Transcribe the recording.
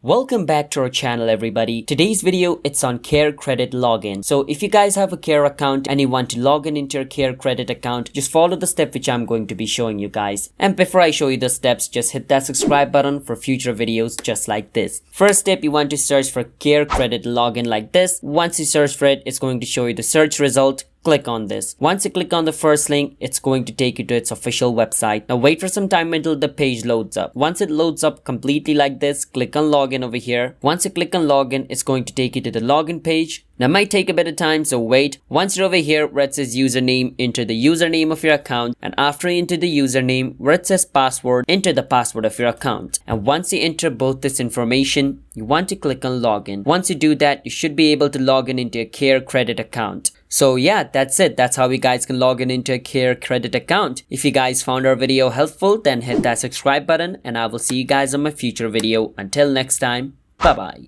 Welcome back to our channel everybody. Today's video it's on carecredit login. So if you guys have a care account and you want to log in into your carecredit account, just follow the step which I'm going to be showing you guys. And before I show you the steps, just hit that subscribe button for future videos just like this. First step, you want to search for carecredit login like this. Once you search for it, it's going to show you the search result. Click on this. Once you click on the first link, it's going to take you to its official website. Now wait for some time until the page loads up. Once it loads up completely like this, click on login over here. Once you click on login, it's going to take you to the login page. Now it might take a bit of time, so wait. Once you're over here where it says username, enter the username of your account, and after you enter the username where it says password, enter the password of your account. And once you enter both this information, you want to click on login. Once you do that, you should be able to log in into your carecredit account. So yeah, that's it. That's how you guys can log in into a carecredit account. If you guys found our video helpful, then hit that subscribe button and I will see you guys on my future video. Until next time, bye bye.